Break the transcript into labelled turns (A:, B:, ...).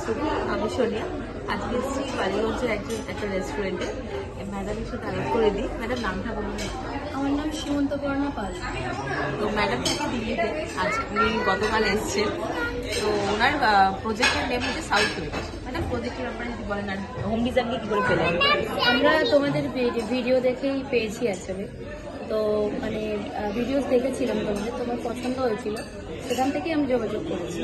A: Studio, আমি সোনিয়া। আজকে এসেছি বালিগঞ্জের একটা রেস্টুরেন্টে। ম্যাডামের সাথে আলাপ করে দিই। ম্যাডাম, নামটা বলুন।
B: আমার নাম সীমন্তপর্ণা পাল।
A: তো ম্যাডাম থেকে দিল্লিতে উনি গতকাল এসছেন। তো ওনার প্রজেক্টের নেম হচ্ছে সাউথ ওয়েস্ট। ম্যাডাম, প্রজেক্টের ব্যাপারে যদি বলেন, আর হোম ডিজাইনকে কী করে পেলেন?
B: আমরা তোমাদের ভিডিও দেখেই পেয়েছি অ্যাকচুয়ালি। তো মানে ভিডিওস দেখেছিলাম, তোমার পছন্দ হয়েছিল, সেখান থেকেই আমি যোগাযোগ করেছি।